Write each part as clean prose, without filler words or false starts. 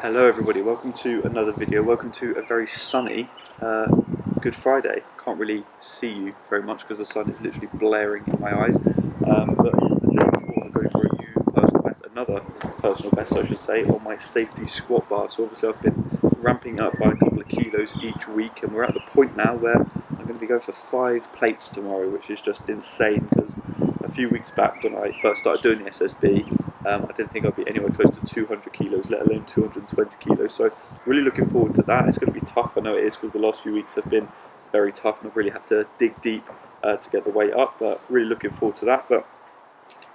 Hello everybody, welcome to another video. Welcome to a very sunny Good Friday. Can't really see you very much because the sun is literally blaring in my eyes, but it's the day before I'm going for a new personal best, another personal best I should say, on my Saftey squat bar. So obviously I've been ramping up by a couple of kilos each week, and we're at the point now where I'm going to be going for 5 plates tomorrow, which is just insane because a few weeks back when I first started doing the SSB, I didn't think I'd be anywhere close to 200 kilos, let alone 220 kilos. So really looking forward to that. It's going to be tough, I know it is, because the last few weeks have been very tough and I've really had to dig deep to get the weight up, but really looking forward to that. But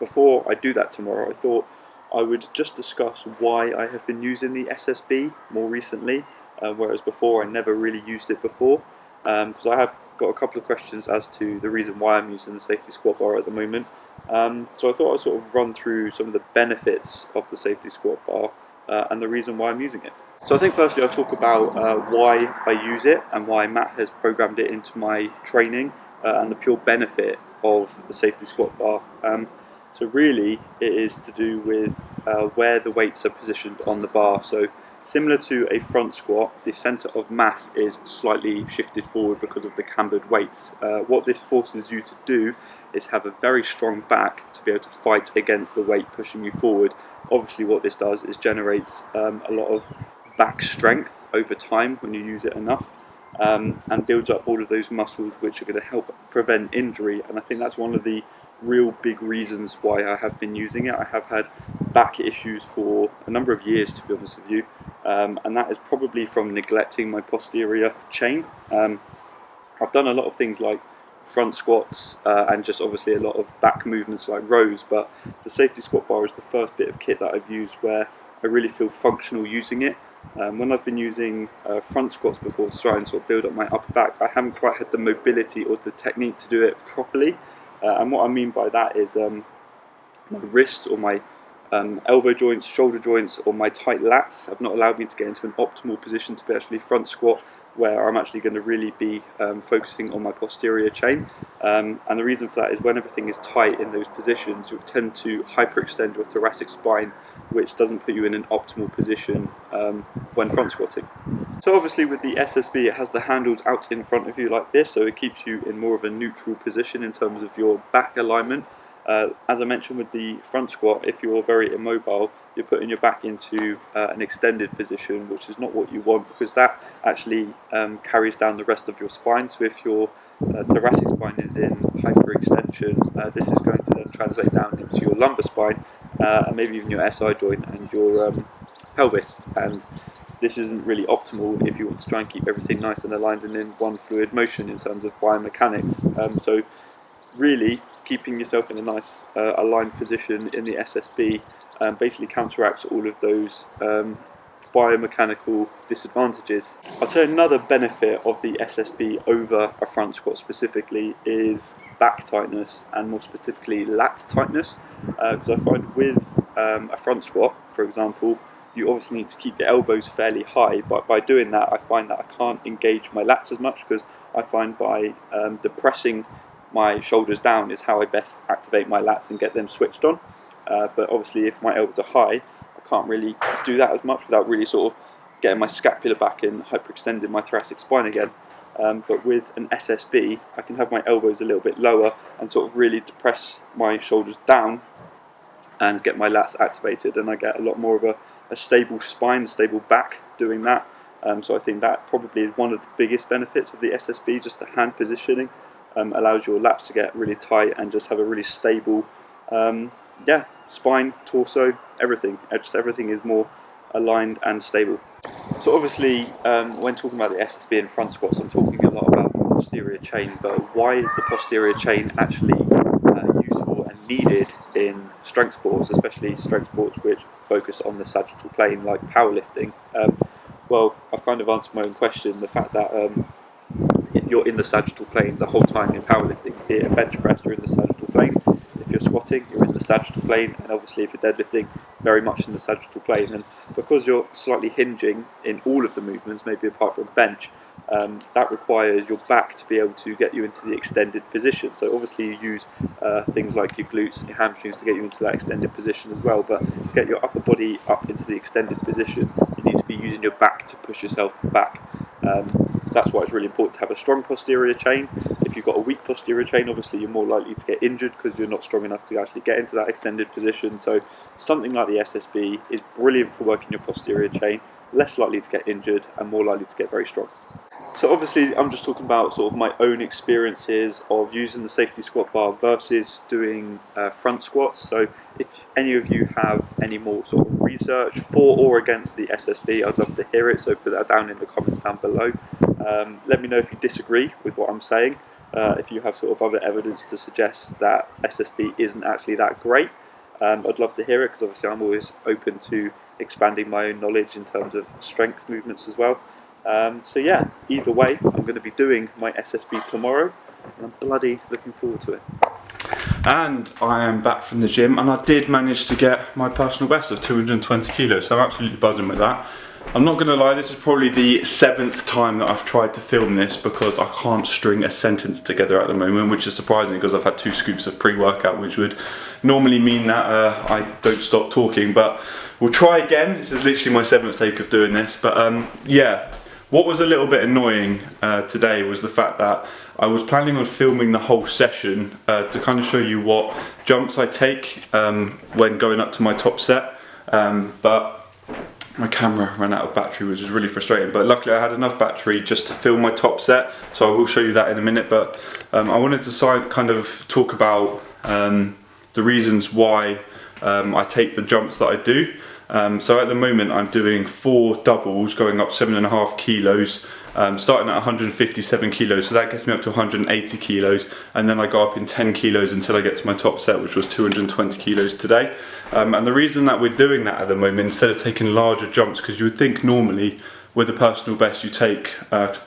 before I do that tomorrow, I thought I would just discuss why I have been using the SSB more recently, whereas before I never really used it before, because I have got a couple of questions as to the reason why I'm using the Saftey squat bar at the moment. So I thought I'd sort of run through some of the benefits of the Saftey squat bar and the reason why I'm using it. So I think firstly I'll talk about why I use it and why Matt has programmed it into my training and the pure benefit of the Saftey squat bar. So really it is to do with where the weights are positioned on the bar. So similar to a front squat, the centre of mass is slightly shifted forward because of the cambered weights. What this forces you to do is have a very strong back to be able to fight against the weight pushing you forward. Obviously what this does is generates a lot of back strength over time when you use it enough, and builds up all of those muscles which are going to help prevent injury. And I think that's one of the real big reasons why I have been using it. I have had back issues for a number of years, to be honest with you, and that is probably from neglecting my posterior chain. I've done a lot of things like front squats and just obviously a lot of back movements like rows, but the Saftey squat bar is the first bit of kit that I've used where I really feel functional using it. When I've been using front squats before to try and sort of build up my upper back, I haven't quite had the mobility or the technique to do it properly, and what I mean by that is my wrists or my elbow joints, shoulder joints, or my tight lats have not allowed me to get into an optimal position to be actually front squat, where I'm actually going to really be focusing on my posterior chain. And the reason for that is when everything is tight in those positions, you'll tend to hyperextend your thoracic spine, which doesn't put you in an optimal position when front squatting. So obviously with the SSB, it has the handles out in front of you like this, so it keeps you in more of a neutral position in terms of your back alignment. As I mentioned with the front squat, if you're very immobile, you're putting your back into an extended position, which is not what you want, because that actually carries down the rest of your spine. So if your thoracic spine is in hyperextension, this is going to then translate down into your lumbar spine and maybe even your SI joint and your pelvis. And this isn't really optimal if you want to try and keep everything nice and aligned and in one fluid motion in terms of biomechanics. So really keeping yourself in a nice aligned position in the SSB basically counteracts all of those biomechanical disadvantages. I'd say another benefit of the SSB over a front squat specifically is back tightness, and more specifically lat tightness, because I find with a front squat, for example, you obviously need to keep your elbows fairly high, but by doing that I find that I can't engage my lats as much, because I find by depressing my shoulders down is how I best activate my lats and get them switched on. But obviously if my elbows are high, I can't really do that as much without really sort of getting my scapula back and hyperextending my thoracic spine again. But with an SSB, I can have my elbows a little bit lower and sort of really depress my shoulders down and get my lats activated, and I get a lot more of a stable spine, a stable back doing that. So I think that probably is one of the biggest benefits of the SSB, just the hand positioning. Allows your lats to get really tight and just have a really stable spine, torso, everything. Just everything is more aligned and stable. So obviously when talking about the SSB and front squats, I'm talking a lot about the posterior chain, but why is the posterior chain actually useful and needed in strength sports, especially strength sports which focus on the sagittal plane like powerlifting? Well, I've kind of answered my own question. The fact that you're in the sagittal plane the whole time in powerlifting. Be it a bench press, you're in the sagittal plane. If you're squatting, you're in the sagittal plane, and obviously if you're deadlifting, very much in the sagittal plane. And because you're slightly hinging in all of the movements, maybe apart from bench, that requires your back to be able to get you into the extended position. So obviously you use things like your glutes and your hamstrings to get you into that extended position as well, but to get your upper body up into the extended position, you need to be using your back to push yourself back. That's why it's really important to have a strong posterior chain. If you've got a weak posterior chain, obviously you're more likely to get injured because you're not strong enough to actually get into that extended position. So something like the SSB is brilliant for working your posterior chain, less likely to get injured and more likely to get very strong. So obviously I'm just talking about sort of my own experiences of using the Saftey squat bar versus doing front squats. So if any of you have any more sort of research for or against the SSB, I'd love to hear it, so put that down in the comments down below. Let me know if you disagree with what I'm saying, if you have sort of other evidence to suggest that SSB isn't actually that great. I'd love to hear it, because obviously I'm always open to expanding my own knowledge in terms of strength movements as well. So yeah, either way, I'm going to be doing my SSB tomorrow, and I'm bloody looking forward to it. And I am back from the gym, and I did manage to get my personal best of 220 kilos, so I'm absolutely buzzing with that. I'm not going to lie, this is probably the 7th time that I've tried to film this, because I can't string a sentence together at the moment, which is surprising because I've had 2 scoops of pre-workout, which would normally mean that I don't stop talking, but we'll try again. This is literally my 7th take of doing this, but yeah. What was a little bit annoying today was the fact that I was planning on filming the whole session to kind of show you what jumps I take when going up to my top set, but my camera ran out of battery, which is really frustrating, but luckily I had enough battery just to film my top set, so I will show you that in a minute. But I wanted to kind of talk about the reasons why I take the jumps that I do. So at the moment I'm doing 4 doubles going up 7.5 kilos, starting at 157 kilos, so that gets me up to 180 kilos, and then I go up in 10 kilos until I get to my top set, which was 220 kilos today. And the reason that we're doing that at the moment, instead of taking larger jumps, because you would think normally with a personal best you take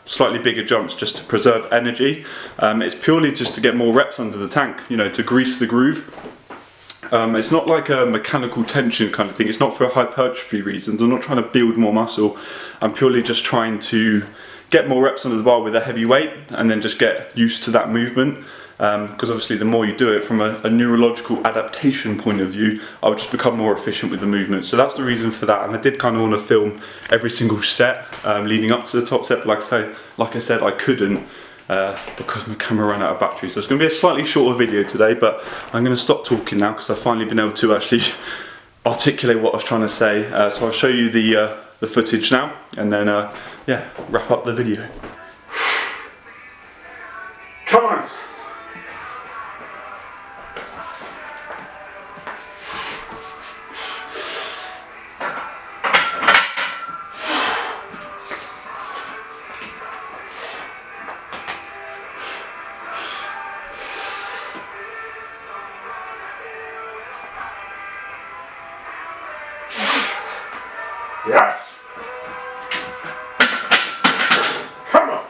slightly bigger jumps just to preserve energy, it's purely just to get more reps under the tank, you know, to grease the groove. It's not like a mechanical tension kind of thing. It's not for hypertrophy reasons. I'm not trying to build more muscle. I'm purely just trying to get more reps under the bar with a heavy weight, and then just get used to that movement. Because obviously the more you do it from a neurological adaptation point of view, I'll just become more efficient with the movement. So that's the reason for that. And I did kind of want to film every single set leading up to the top set. Like I said, I couldn't. Because my camera ran out of battery, so it's going to be a slightly shorter video today, but I'm going to stop talking now because I've finally been able to actually articulate what I was trying to say. So I'll show you the footage now, and then yeah, wrap up the video. Come on! Yes! Come on!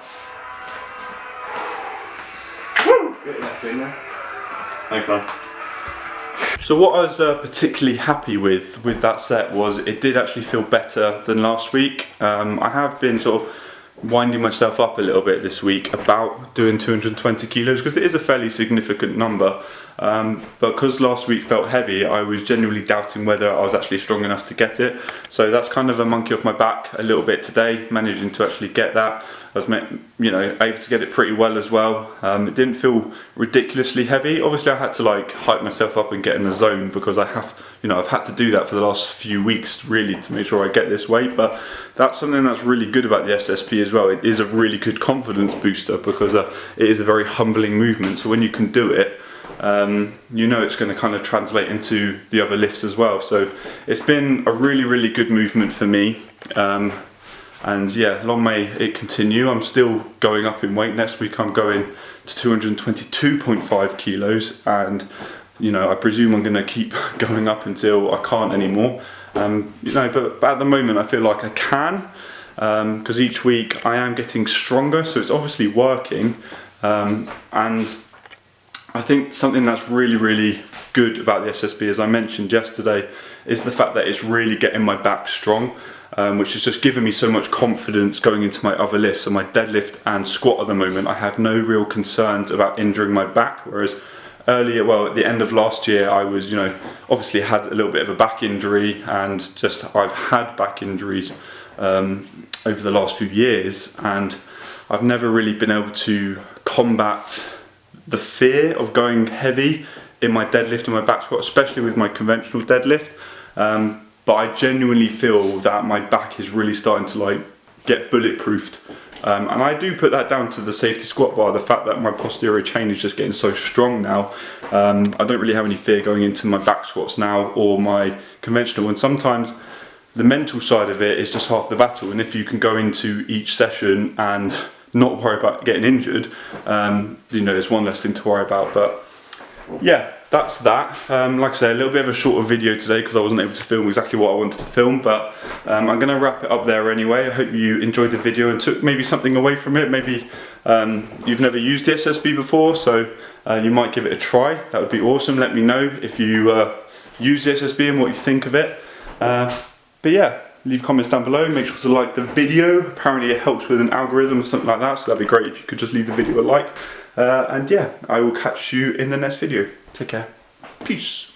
Woo! Get that thing there. Thanks, man. So what I was particularly happy with that set was it did actually feel better than last week. I have been sort of winding myself up a little bit this week about doing 220 kilos because it is a fairly significant number. But because last week felt heavy, I was genuinely doubting whether I was actually strong enough to get it. So that's kind of a monkey off my back a little bit today, managing to actually get that. I was, you know, able to get it pretty well as well. It didn't feel ridiculously heavy. Obviously I had to like hype myself up and get in the zone because I have, you know, I've had to do that for the last few weeks really to make sure I get this weight. But that's something that's really good about the SSB as well. It is a really good confidence booster because it is a very humbling movement. So when you can do it, you know it's going to kind of translate into the other lifts as well. So it's been a really good movement for me, and yeah, long may it continue. I'm still going up in weight. Next week I'm going to 222.5 kilos, and you know I presume I'm going to keep going up until I can't anymore. You know, but at the moment I feel like I can, because each week I am getting stronger, so it's obviously working. And I think something that's really good about the SSB, as I mentioned yesterday, is the fact that it's really getting my back strong, which has just given me so much confidence going into my other lifts. So my deadlift and squat at the moment, I have no real concerns about injuring my back, whereas earlier, well, at the end of last year, I was, you know, obviously had a little bit of a back injury, and just I've had back injuries over the last few years, and I've never really been able to combat the fear of going heavy in my deadlift and my back squat, especially with my conventional deadlift. But I genuinely feel that my back is really starting to like get bulletproofed. And I do put that down to the Saftey squat bar, the fact that my posterior chain is just getting so strong now. I don't really have any fear going into my back squats now or my conventional, and sometimes the mental side of it is just half the battle, and if you can go into each session and not worry about getting injured, you know, there's one less thing to worry about. But yeah, that's that. Like I say, a little bit of a shorter video today because I wasn't able to film exactly what I wanted to film, but I'm going to wrap it up there anyway. I hope you enjoyed the video and took maybe something away from it. Maybe you've never used the SSB before, so you might give it a try. That would be awesome. Let me know if you use the SSB and what you think of it. But yeah, leave comments down below. Make sure to like the video. Apparently it helps with an algorithm or something like that, so that'd be great if you could just leave the video a like. And yeah, I will catch you in the next video. Take care. Peace.